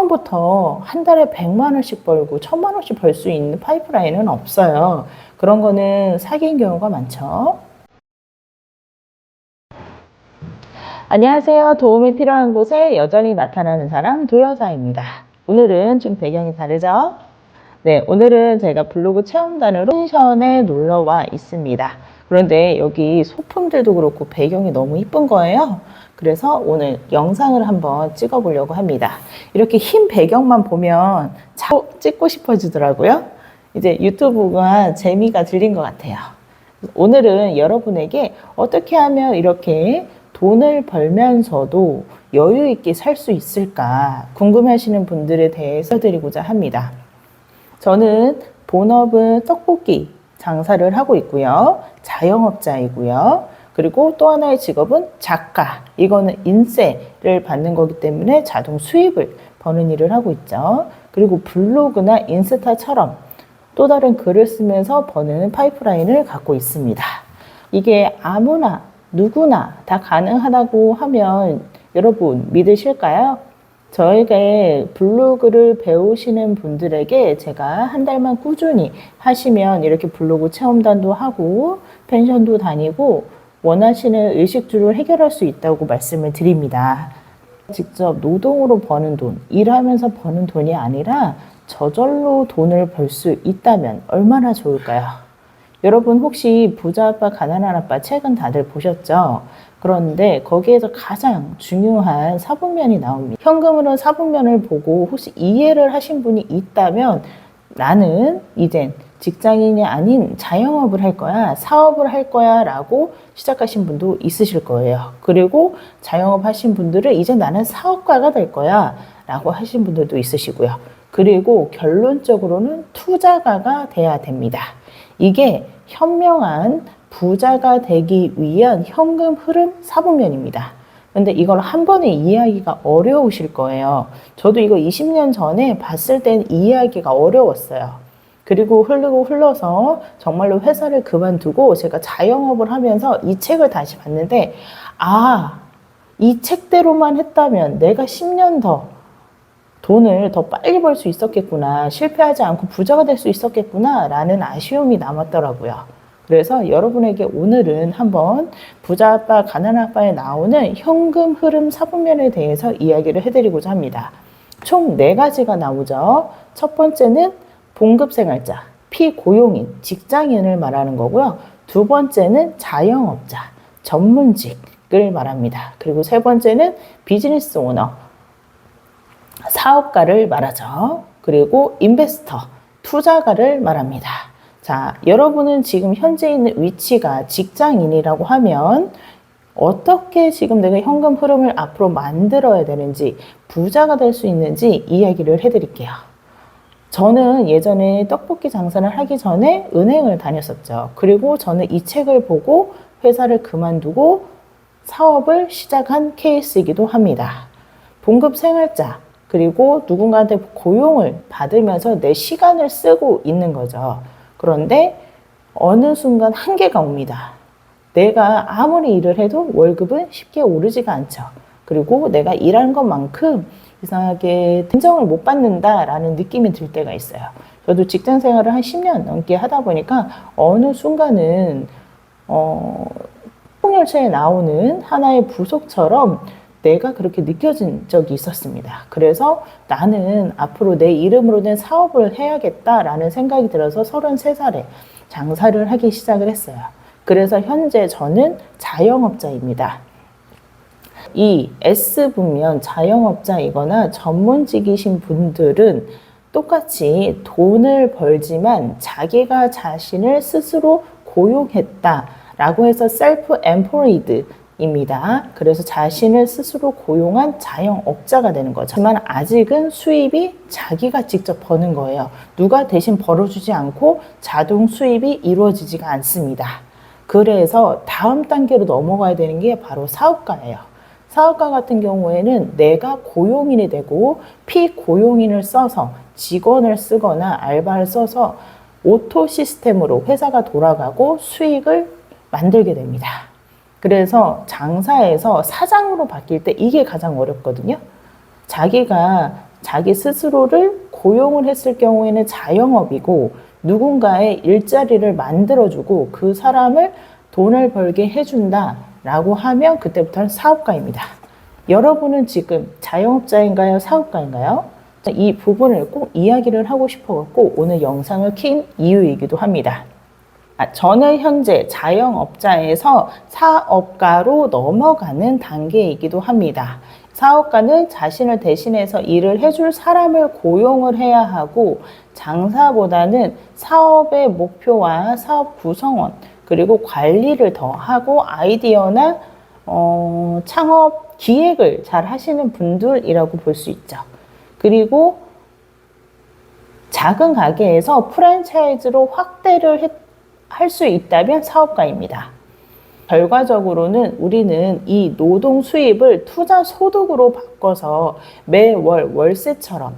처음부터 한 달에 100만 원씩 벌고 1000만 원씩 벌 수 있는 파이프라인은 없어요. 그런 거는 사기인 경우가 많죠. 안녕하세요. 도움이 필요한 곳에 여전히 나타나는 사람 도여사입니다. 오늘은 좀 배경이 다르죠? 네, 오늘은 제가 블로그 체험단으로 펜션에 놀러와 있습니다. 그런데 여기 소품들도 그렇고 배경이 너무 이쁜 거예요. 그래서 오늘 영상을 한번 찍어 보려고 합니다. 이렇게 흰 배경만 보면 자꾸 찍고 싶어지더라고요. 이제 유튜브가 재미가 들린 것 같아요. 오늘은 여러분에게 어떻게 하면 이렇게 돈을 벌면서도 여유 있게 살 수 있을까 궁금해하시는 분들에 대해서 드리고자 합니다. 저는 본업은 떡볶이 장사를 하고 있고요. 자영업자이고요. 그리고 또 하나의 직업은 작가. 이거는 인세를 받는 거기 때문에 자동 수입을 버는 일을 하고 있죠. 그리고 블로그나 인스타처럼 또 다른 글을 쓰면서 버는 파이프라인을 갖고 있습니다. 이게 아무나 누구나 다 가능하다고 하면 여러분 믿으실까요? 저에게 블로그를 배우시는 분들에게 제가 한 달만 꾸준히 하시면 이렇게 블로그 체험단도 하고 펜션도 다니고 원하시는 의식주를 해결할 수 있다고 말씀을 드립니다. 직접 노동으로 버는 돈, 일하면서 버는 돈이 아니라 저절로 돈을 벌 수 있다면 얼마나 좋을까요? 여러분 혹시 부자 아빠 가난한 아빠 책은 다들 보셨죠? 그런데 거기에서 가장 중요한 사분면이 나옵니다. 현금으로 사분면을 보고 혹시 이해를 하신 분이 있다면 나는 이젠 직장인이 아닌 자영업을 할 거야, 사업을 할 거야 라고 시작하신 분도 있으실 거예요. 그리고 자영업 하신 분들은 이제 나는 사업가가 될 거야 라고 하신 분들도 있으시고요. 그리고 결론적으로는 투자가가 돼야 됩니다. 이게 현명한 부자가 되기 위한 현금 흐름 사분면입니다. 근데 이걸 한 번에 이해하기가 어려우실 거예요. 저도 이거 20년 전에 봤을 땐 이해하기가 어려웠어요. 그리고 흘러서 정말로 회사를 그만두고 제가 자영업을 하면서 이 책을 다시 봤는데 이 책대로만 했다면 내가 10년 더 돈을 더 빨리 벌 수 있었겠구나, 실패하지 않고 부자가 될 수 있었겠구나 라는 아쉬움이 남았더라고요. 그래서 여러분에게 오늘은 한번 부자 아빠 가난한 아빠에 나오는 현금 흐름 사분면에 대해서 이야기를 해드리고자 합니다. 총 4가지가 나오죠. 첫 번째는 봉급생활자, 피고용인, 직장인을 말하는 거고요. 두 번째는 자영업자, 전문직을 말합니다. 그리고 세 번째는 비즈니스 오너, 사업가를 말하죠. 그리고 인베스터, 투자가를 말합니다. 자, 여러분은 지금 현재 있는 위치가 직장인이라고 하면 어떻게 지금 내가 현금 흐름을 앞으로 만들어야 되는지, 부자가 될 수 있는지 이야기를 해드릴게요. 저는 예전에 떡볶이 장사를 하기 전에 은행을 다녔었죠. 그리고 저는 이 책을 보고 회사를 그만두고 사업을 시작한 케이스이기도 합니다. 봉급 생활자, 그리고 누군가한테 고용을 받으면서 내 시간을 쓰고 있는 거죠. 그런데 어느 순간 한계가 옵니다. 내가 아무리 일을 해도 월급은 쉽게 오르지가 않죠. 그리고 내가 일한 것만큼 이상하게 인정을 못 받는다라는 느낌이 들 때가 있어요. 저도 직장 생활을 한 10년 넘게 하다 보니까 어느 순간은 통열차에 나오는 하나의 부속처럼 내가 그렇게 느껴진 적이 있었습니다. 그래서 나는 앞으로 내 이름으로 된 사업을 해야겠다라는 생각이 들어서 33살에 장사를 하기 시작을 했어요. 그래서 현재 저는 자영업자입니다. 이 S분면 자영업자이거나 전문직이신 분들은 똑같이 돈을 벌지만 자기가 자신을 스스로 고용했다라고 해서 셀프 엠플로이드 입니다. 그래서 자신을 스스로 고용한 자영업자가 되는 거죠. 하지만 아직은 수입이 자기가 직접 버는 거예요. 누가 대신 벌어주지 않고 자동 수입이 이루어지지가 않습니다. 그래서 다음 단계로 넘어가야 되는 게 바로 사업가예요. 사업가 같은 경우에는 내가 고용인이 되고 피고용인을 써서 직원을 쓰거나 알바를 써서 오토 시스템으로 회사가 돌아가고 수익을 만들게 됩니다. 그래서 장사에서 사장으로 바뀔 때 이게 가장 어렵거든요. 자기가 자기 스스로를 고용을 했을 경우에는 자영업이고 누군가의 일자리를 만들어주고 그 사람을 돈을 벌게 해준다라고 하면 그때부터는 사업가입니다. 여러분은 지금 자영업자인가요? 사업가인가요? 이 부분을 꼭 이야기를 하고 싶어갖고 오늘 영상을 킨 이유이기도 합니다. 저는 현재 자영업자에서 사업가로 넘어가는 단계이기도 합니다. 사업가는 자신을 대신해서 일을 해줄 사람을 고용을 해야 하고 장사보다는 사업의 목표와 사업 구성원 그리고 관리를 더 하고 아이디어나 창업 기획을 잘 하시는 분들이라고 볼 수 있죠. 그리고 작은 가게에서 프랜차이즈로 확대를 할 수 있다면 사업가입니다. 결과적으로는 우리는 이 노동 수입을 투자 소득으로 바꿔서 매월 월세처럼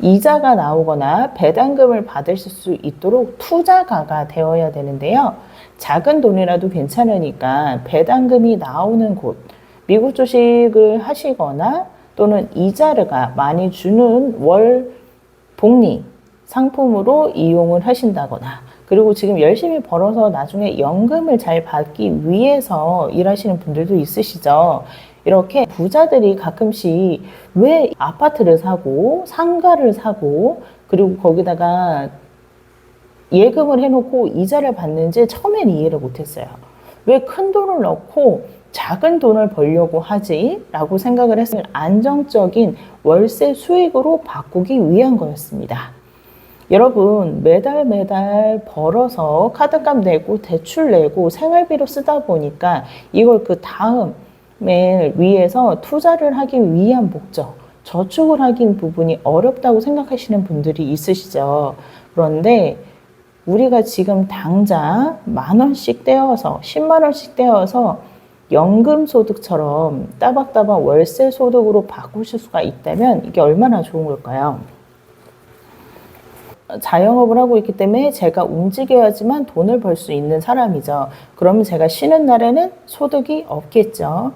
이자가 나오거나 배당금을 받으실 수 있도록 투자가가 되어야 되는데요. 작은 돈이라도 괜찮으니까 배당금이 나오는 곳, 미국 주식을 하시거나 또는 이자가 많이 주는 월 복리 상품으로 이용을 하신다거나 그리고 지금 열심히 벌어서 나중에 연금을 잘 받기 위해서 일하시는 분들도 있으시죠. 이렇게 부자들이 가끔씩 왜 아파트를 사고 상가를 사고 그리고 거기다가 예금을 해놓고 이자를 받는지 처음엔 이해를 못했어요. 왜 큰 돈을 넣고 작은 돈을 벌려고 하지? 라고 생각을 했으면 안정적인 월세 수익으로 바꾸기 위한 거였습니다. 여러분 매달 벌어서 카드값 내고 대출 내고 생활비로 쓰다 보니까 이걸 그 다음에 위해서 투자를 하기 위한 목적, 저축을 하기 부분이 어렵다고 생각하시는 분들이 있으시죠. 그런데 우리가 지금 당장 10,000원씩 떼어서 100,000원씩 떼어서 연금소득처럼 따박따박 월세 소득으로 바꾸실 수가 있다면 이게 얼마나 좋은 걸까요? 자영업을 하고 있기 때문에 제가 움직여야지만 돈을 벌 수 있는 사람이죠. 그러면 제가 쉬는 날에는 소득이 없겠죠.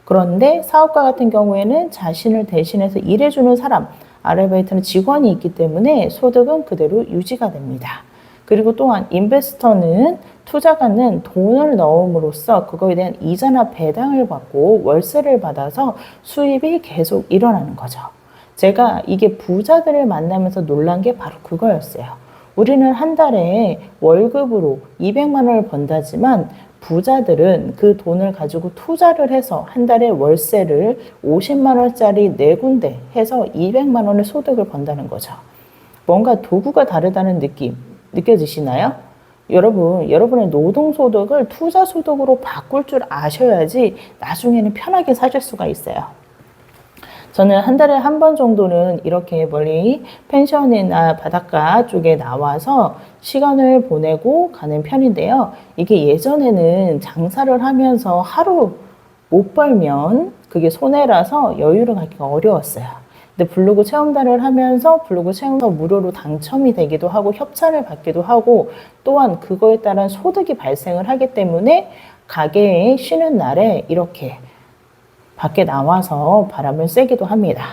그런데 사업가 같은 경우에는 자신을 대신해서 일해주는 사람, 아르바이트는 직원이 있기 때문에 소득은 그대로 유지가 됩니다. 그리고 또한 인베스터는 투자가는 돈을 넣음으로써 그거에 대한 이자나 배당을 받고 월세를 받아서 수입이 계속 일어나는 거죠. 제가 이게 부자들을 만나면서 놀란 게 바로 그거였어요. 우리는 한 달에 월급으로 200만 원을 번다지만 부자들은 그 돈을 가지고 투자를 해서 한 달에 월세를 50만 원짜리 4군데 해서 200만 원의 소득을 번다는 거죠. 뭔가 도구가 다르다는 느낌 느껴지시나요? 여러분의 노동소득을 투자소득으로 바꿀 줄 아셔야지 나중에는 편하게 사실 수가 있어요. 저는 한 달에 한 번 정도는 이렇게 멀리 펜션이나 바닷가 쪽에 나와서 시간을 보내고 가는 편인데요. 이게 예전에는 장사를 하면서 하루 못 벌면 그게 손해라서 여유를 갖기가 어려웠어요. 근데 블로그 체험단을 하면서 블로그 체험단 무료로 당첨이 되기도 하고 협찬을 받기도 하고 또한 그거에 따른 소득이 발생을 하기 때문에 가게에 쉬는 날에 이렇게 밖에 나와서 바람을 쐬기도 합니다.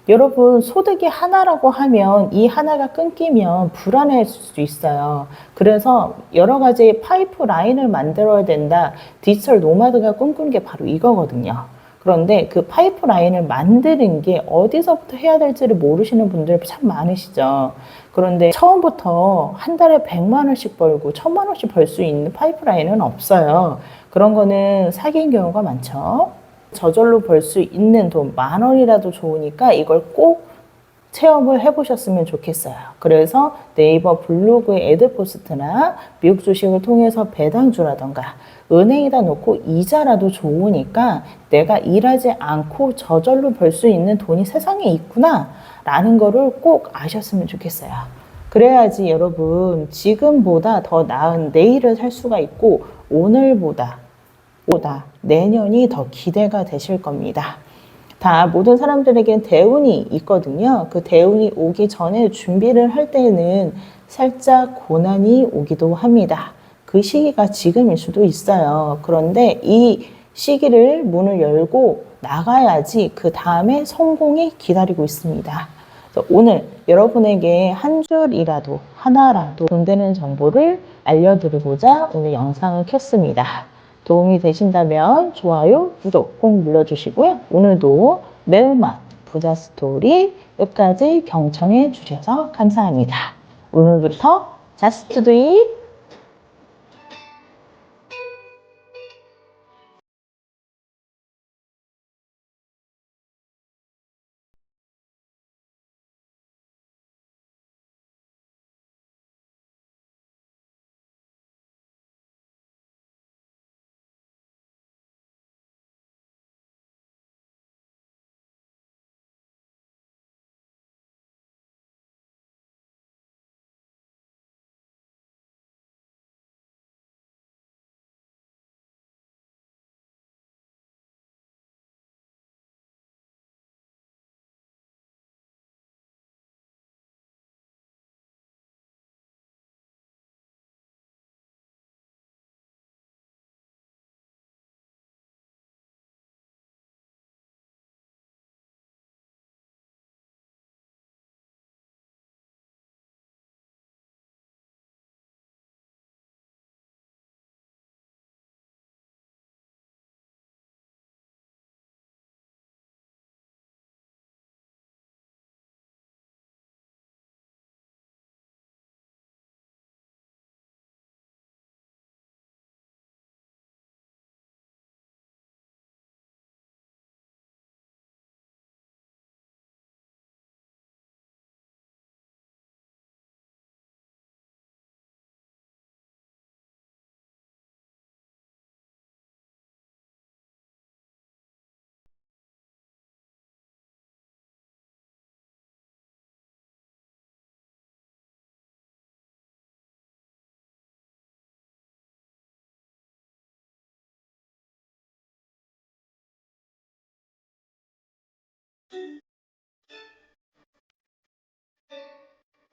여러분 소득이 하나라고 하면 이 하나가 끊기면 불안해질 수 있어요. 그래서 여러 가지 파이프라인을 만들어야 된다. 디지털 노마드가 꿈꾸는 게 바로 이거거든요. 그런데 그 파이프라인을 만드는 게 어디서부터 해야 될지를 모르시는 분들 참 많으시죠. 그런데 처음부터 한 달에 100만 원씩 벌고 1000만 원씩 벌 수 있는 파이프라인은 없어요. 그런 거는 사기인 경우가 많죠. 저절로 벌 수 있는 돈 10,000원이라도 좋으니까 이걸 꼭 체험을 해보셨으면 좋겠어요. 그래서 네이버 블로그의 애드포스트나 미국 주식을 통해서 배당주라던가 은행에다 놓고 이자라도 좋으니까 내가 일하지 않고 저절로 벌 수 있는 돈이 세상에 있구나 라는 거를 꼭 아셨으면 좋겠어요. 그래야지 여러분 지금보다 더 나은 내일을 살 수가 있고 오늘보다 내년이 더 기대가 되실 겁니다. 다 모든 사람들에겐 대운이 있거든요. 그 대운이 오기 전에 준비를 할 때는 살짝 고난이 오기도 합니다. 그 시기가 지금일 수도 있어요. 그런데 이 시기를 문을 열고 나가야지 그 다음에 성공이 기다리고 있습니다. 그래서 오늘 여러분에게 한 줄이라도 하나라도 도움되는 정보를 알려드리고자 오늘 영상을 켰습니다. 도움이 되신다면 좋아요, 구독 꼭 눌러주시고요. 오늘도 매운맛 부자 스토리 끝까지 경청해 주셔서 감사합니다. 오늘부터 Just Do It